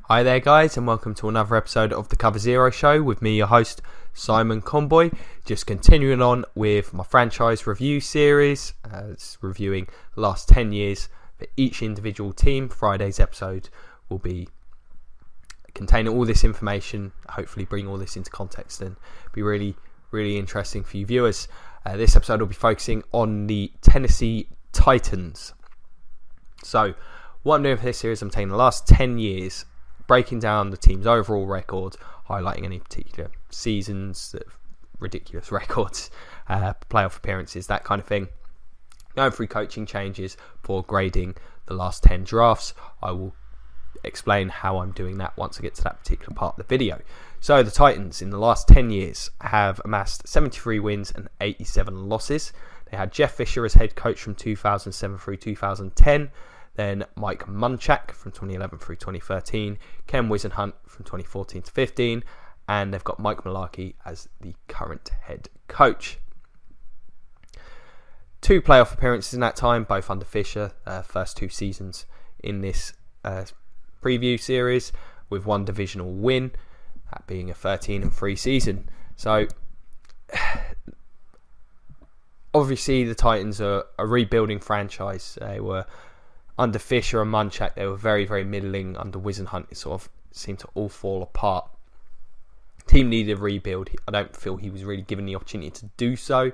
Hi there guys, and welcome to another episode of the Cover Zero Show with me, your host Simon Conboy. Just continuing on with my franchise review series, it's reviewing the last 10 years for each individual team. Friday's episode will be containing all this information, hopefully bring all this into context and be really interesting for you viewers. This episode will be focusing on the Tennessee Titans. So what I'm doing for this series, I'm taking the last 10 years, breaking down the team's overall record, highlighting any particular seasons, ridiculous records, playoff appearances, that kind of thing. Going through coaching changes for grading the last 10 drafts. I will explain how I'm doing that once I get to that particular part of the video. So the Titans in the last 10 years have amassed 73 wins and 87 losses. They had Jeff Fisher as head coach from 2007 through 2010. Then Mike Munchak from 2011 through 2013, Ken Wisenhunt from 2014 to 15, and they've got Mike Mularkey as the current head coach. 2 playoff appearances in that time, both under Fisher, first 2 seasons in this preview series, with 1 divisional win, that being a 13-3 season. So obviously the Titans are a rebuilding franchise. They were under Fisher and Munchak, they were very middling. Under Wisenhunt, it sort of seemed to all fall apart. Team needed a rebuild. I don't feel he was really given the opportunity to do so.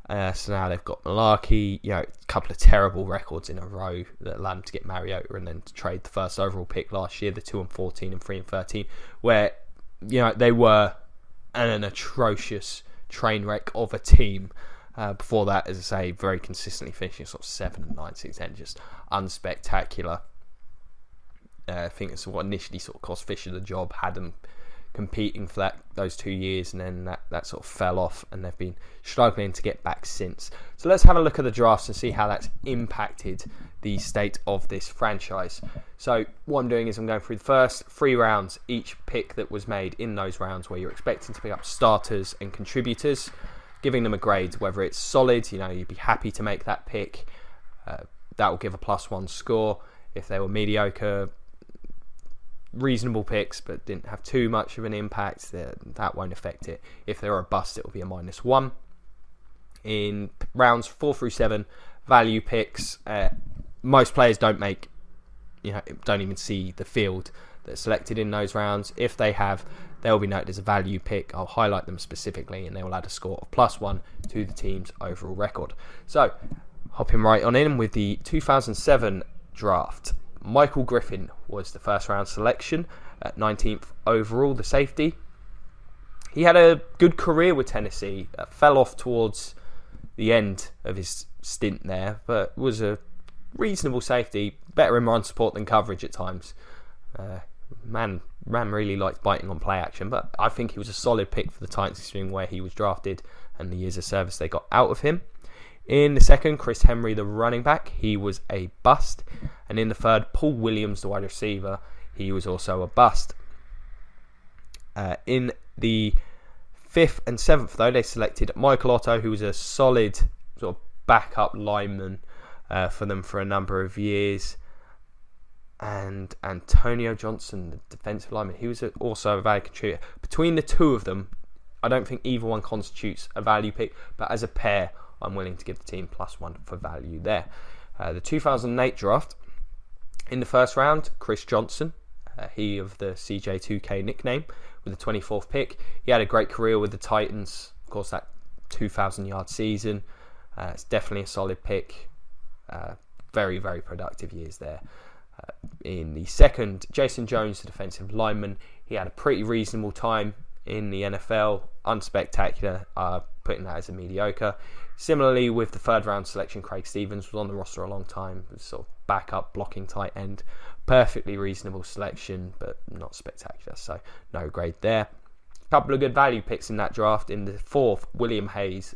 So now they've got Mularkey, a couple of terrible records in a row that allowed them to get Mariota and then to trade the first overall pick last year, the 2-14 and 3-13, where they were an atrocious train wreck of a team. Before that, as I say, very consistently finishing sort of 7 and 9, 6, 10, just unspectacular. I think it's what initially sort of cost Fisher the job, had them competing for those 2 years, and then that sort of fell off, and they've been struggling to get back since. So let's have a look at the drafts and see how that's impacted the state of this franchise. So what I'm doing is I'm going through the first 3 rounds, each pick that was made in those rounds where you're expecting to pick up starters and contributors, giving them a grade, whether it's solid, you'd be happy to make that pick. That will give a +1 score. If they were mediocre, reasonable picks, but didn't have too much of an impact, that won't affect it. If they were a bust, it will be a -1. In rounds 4 through 7, value picks, most players don't even see the field that's selected in those rounds. If they have, they'll be noted as a value pick. I'll highlight them specifically and they will add a score of +1 to the team's overall record. So, hopping right on in with the 2007 draft. Michael Griffin was the first round selection at 19th overall, the safety. He had a good career with Tennessee, fell off towards the end of his stint there, but was a reasonable safety, better in run support than coverage at times. Man really liked biting on play action, but I think he was a solid pick for the Titans, considering where he was drafted and the years of service they got out of him. In the second, Chris Henry, the running back, he was a bust. And in the third, Paul Williams, the wide receiver, he was also a bust. In the 5th and 7th, though, they selected Michael Otto, who was a solid sort of backup lineman for them for a number of years. And Antonio Johnson, the defensive lineman, he was also a value contributor. Between the two of them, I don't think either one constitutes a value pick, but as a pair, I'm willing to give the team +1 for value there. The 2008 draft, in the first round, Chris Johnson, he of the CJ2K nickname, with the 24th pick. He had a great career with the Titans, of course, that 2,000-yard season. It's definitely a solid pick. Very productive years there. In the second, Jason Jones, the defensive lineman, he had a pretty reasonable time in the NFL, unspectacular, putting that as a mediocre. Similarly, with the third round selection, Craig Stevens was on the roster a long time, sort of backup blocking tight end. Perfectly reasonable selection, but not spectacular, so no grade there. A couple of good value picks in that draft. In the 4th, William Hayes,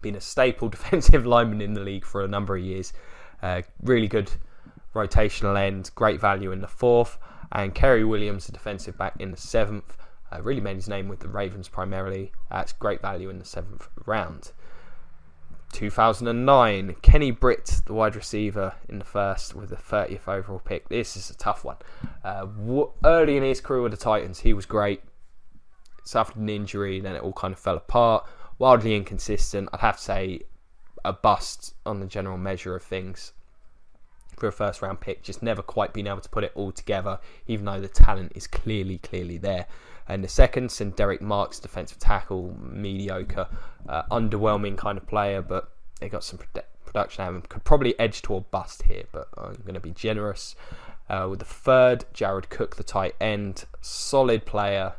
been a staple defensive lineman in the league for a number of years. Really good rotational end, great value in the 4th. And Kerry Williams, the defensive back, in the 7th. Really made his name with the Ravens primarily. That's great value in the 7th round. 2009, Kenny Britt, the wide receiver, in the first with the 30th overall pick. This is a tough one. Early in his career with the Titans, he was great. Suffered an injury, then it all kind of fell apart. Wildly inconsistent. I'd have to say a bust on the general measure of things for a first round pick. Just never quite been able to put it all together, even though the talent is clearly there. And the second, St. Derek Marks, defensive tackle, mediocre, underwhelming kind of player, but they got some production out of him. Could probably edge toward bust here, but I'm going to be generous. With the third, Jared Cook, the tight end, solid player,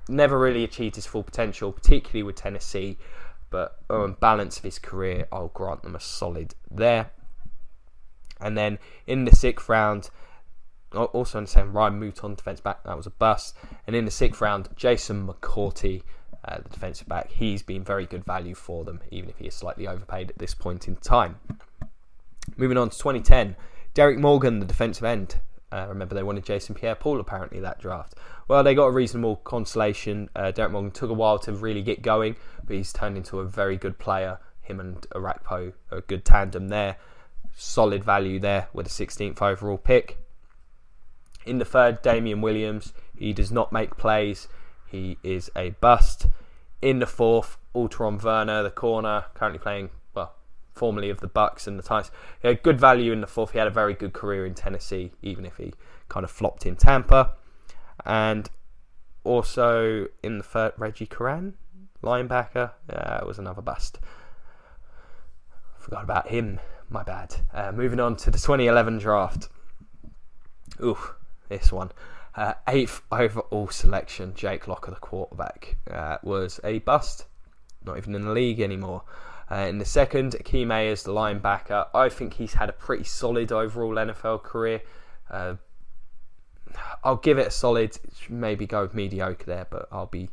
never really achieved his full potential, particularly with Tennessee, but on balance of his career, I'll grant them a solid there. And then in the 6th round, also in the same, Ryan Mouton, defensive back, that was a bust. And in the 6th round, Jason McCourty, the defensive back, he's been very good value for them, even if he is slightly overpaid at this point in time. Moving on to 2010, Derek Morgan, the defensive end. Remember, they wanted Jason Pierre-Paul apparently that draft. Well, they got a reasonable consolation. Derek Morgan took a while to really get going, but he's turned into a very good player. Him and Arakpo are a good tandem there. Solid value there with a 16th overall pick. In the 3rd, Damian Williams. He does not make plays. He is a bust. In the 4th, Alteron Werner, the corner, currently playing, formerly of the Bucks and the Titans. He had good value in the 4th. He had a very good career in Tennessee, even if he kind of flopped in Tampa. And also in the 3rd, Reggie Coran, linebacker, was another bust. Forgot about him. My bad. Moving on to the 2011 draft. This one. 8th overall selection, Jake Locker, the quarterback, was a bust. Not even in the league anymore. In the 2nd, Akeem Ayers, the linebacker. I think he's had a pretty solid overall NFL career. I'll give it a solid, maybe go with mediocre there, but I'll be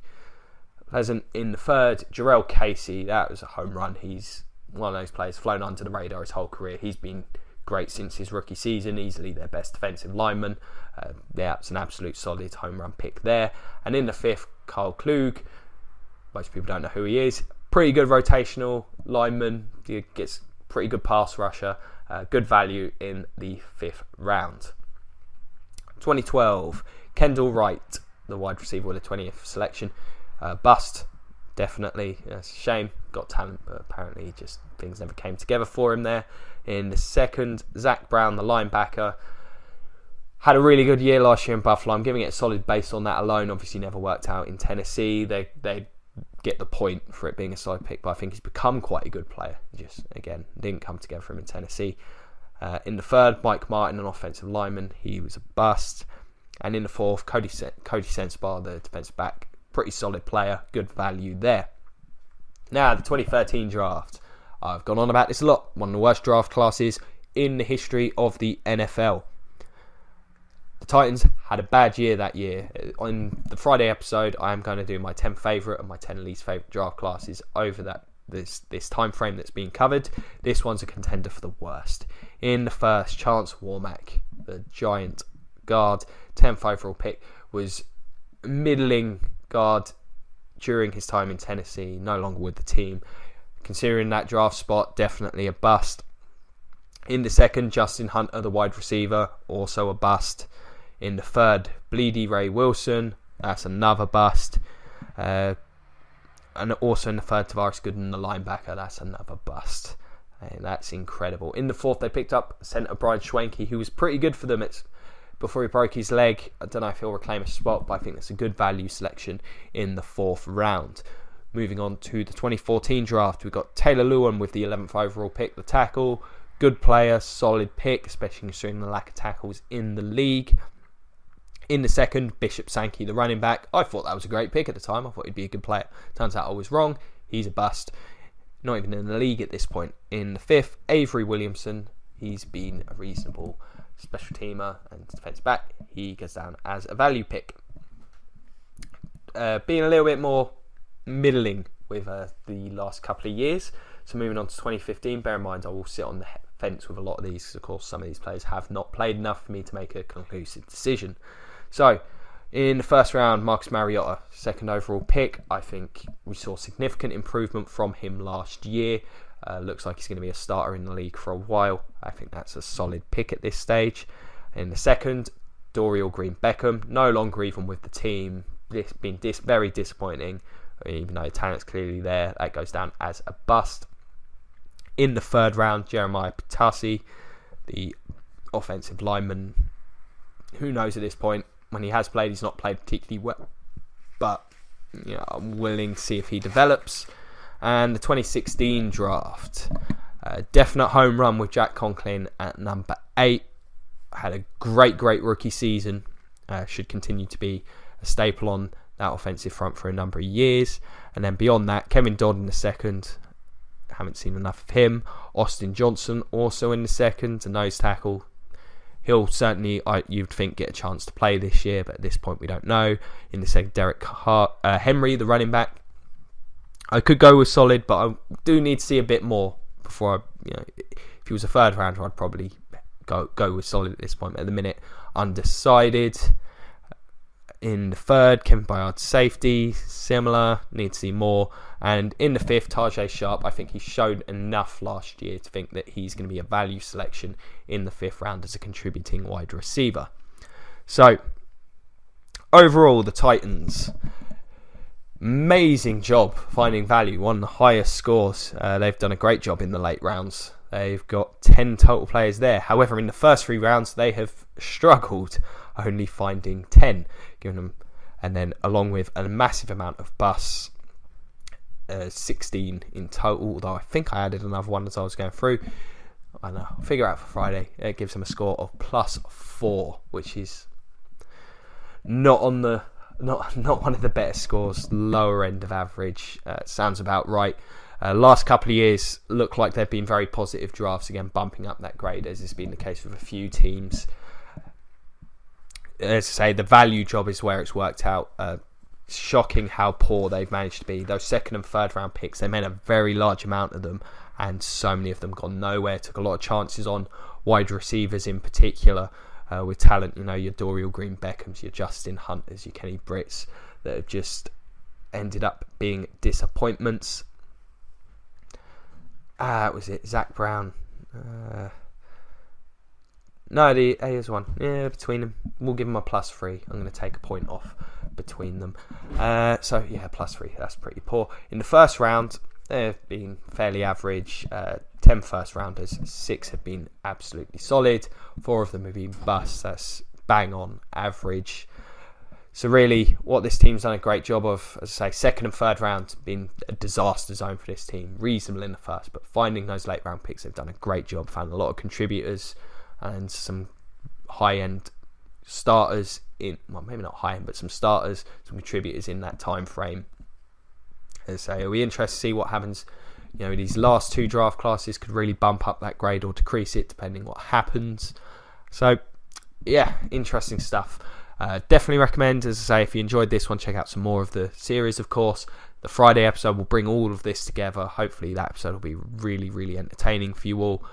pleasant. In the 3rd, Jarrell Casey, that was a home run. He's one of those players flown under the radar his whole career. He's been great since his rookie season, easily their best defensive lineman. It's an absolute solid home run pick there. And in the 5th, Kyle Klug. Most people don't know who he is. Pretty good rotational lineman. He gets pretty good pass rusher. Good value in the 5th round. 2012, Kendall Wright, the wide receiver with the 20th selection. Bust, definitely. That's a shame. Got talent, but apparently just things never came together for him there. In the 2nd, Zach Brown, the linebacker. Had a really good year last year in Buffalo. I'm giving it a solid based on that alone. Obviously never worked out in Tennessee. They get the point for it being a solid pick, but I think he's become quite a good player. Just, again, didn't come together for him in Tennessee. In the 3rd, Mike Martin, an offensive lineman. He was a bust. And in the 4th, Cody Sensabaugh, the defensive back. Pretty solid player. Good value there. Now, the 2013 draft. I've gone on about this a lot. One of the worst draft classes in the history of the NFL. The Titans had a bad year that year. On the Friday episode, I am going to do my 10 favourite and my 10 least favourite draft classes over this time frame that's being covered. This one's a contender for the worst. In the 1st, Chance Warmack, the giant guard, 10th overall pick, was middling guard during his time in Tennessee, no longer with the team. Considering that draft spot, definitely a bust. In the 2nd, Justin Hunter, the wide receiver, also a bust. In the 3rd, Bleedy Ray Wilson, that's another bust. And also in the 3rd, Tavares Gooden, the linebacker, that's another bust. And that's incredible. In the 4th, they picked up centre Brian Schwenke, who was pretty good for them. It's before he broke his leg. I don't know if he'll reclaim a spot, but I think that's a good value selection in the 4th round. Moving on to the 2014 draft, we've got Taylor Lewan with the 11th overall pick, the tackle. Good player, solid pick, especially considering the lack of tackles in the league. In the 2nd, Bishop Sankey, the running back. I thought that was a great pick at the time. I thought he'd be a good player. Turns out I was wrong. He's a bust. Not even in the league at this point. In the 5th, Avery Williamson. He's been a reasonable special teamer and defense back. He goes down as a value pick. Being a little bit more middling with the last couple of years. So moving on to 2015, bear in mind I will sit on the fence with a lot of these. Of course, some of these players have not played enough for me to make a conclusive decision. So In the first round, Marcus Mariota, second overall pick. I think we saw significant improvement from him last year. Looks like he's going to be a starter in the league for a while. I think that's a solid pick at this stage. In the second, Dorial Green-Beckham, no longer even with the team. This been very disappointing, even though talent's clearly there. That goes down as a bust. In the third round, Jeremiah Patasi, the offensive lineman. Who knows at this point? When he has played, he's not played particularly well. But I'm willing to see if he develops. And the 2016 draft. Definite home run with Jack Conklin at number 8. Had a great rookie season. Should continue to be a staple on that offensive front for a number of years. And then beyond that, Kevin Dodd in the second. Haven't seen enough of him. Austin Johnson also in the second, a nose tackle. He'll certainly, you'd think, get a chance to play this year, but at this point we don't know. In the second, Derek Henry, the running back. I could go with solid, but I do need to see a bit more before if he was a third rounder, I'd probably go with solid at this point. But at the minute, undecided. In the third, Kevin Byard, safety, similar, need to see more. And in the fifth, Tajay Sharp, I think he showed enough last year to think that he's going to be a value selection in the fifth round as a contributing wide receiver. So, overall, the Titans, amazing job finding value, one of the highest scores. They've done a great job in the late rounds. They've got 10 total players there. However, in the first 3 rounds, they have struggled, only finding 10, giving them, and then along with a massive amount of busts, 16 in total, although I think I added another one as I was going through. I know, I'll figure out for Friday. It gives them a score of +4, which is not one of the better scores, lower end of average. Sounds about right. Last couple of years look like they've been very positive drafts, again bumping up that grade, as has been the case with a few teams. As I say, the value job is where it's worked out. Shocking how poor they've managed to be. Those second and third round picks, they made a very large amount of them, and so many of them gone nowhere. Took a lot of chances on wide receivers in particular, with talent, your Dorial Green-Beckhams, your Justin Hunters, your Kenny Britts, that have just ended up being disappointments. Was it Zach Brown? No, the Ayers one. Yeah, between them. We'll give them a +3. I'm going to take a point off between them. So, yeah, +3. That's pretty poor. In the first round, they've been fairly average. 10 first rounders. 6 have been absolutely solid. 4 of them have been busts. That's bang on average. So really, what this team's done a great job of, as I say, second and third round been a disaster zone for this team. Reasonable in the first, but finding those late round picks, they've done a great job. Found a lot of contributors and some high-end starters in, well, maybe not high-end, but some starters, some contributors in that time frame. As I say, are we interested to see what happens? These last 2 draft classes could really bump up that grade or decrease it, depending what happens. So, yeah, interesting stuff. Definitely recommend, as I say, if you enjoyed this one, check out some more of the series, of course. The Friday episode will bring all of this together. Hopefully that episode will be really entertaining for you all.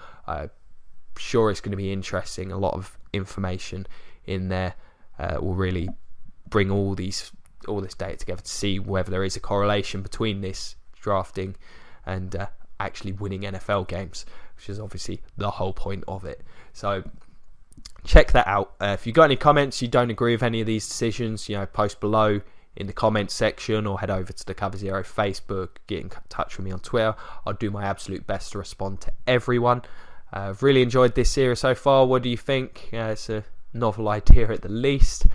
Sure it's going to be interesting. A lot of information in there will really bring all this data together to see whether there is a correlation between this drafting and actually winning NFL games, which is obviously the whole point of it. So check that out. If you've got any comments, you don't agree with any of these decisions, post below in the comments section, or head over to the Cover Zero Facebook, get in touch with me on Twitter. I'll do my absolute best to respond to everyone. I've really enjoyed this series so far. What do you think? It's a novel idea at the least.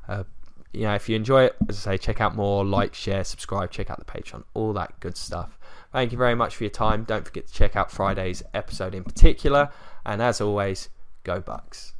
If you enjoy it, as I say, check out more, like, share, subscribe, check out the Patreon, all that good stuff. Thank you very much for your time. Don't forget to check out Friday's episode in particular. And as always, go Bucks.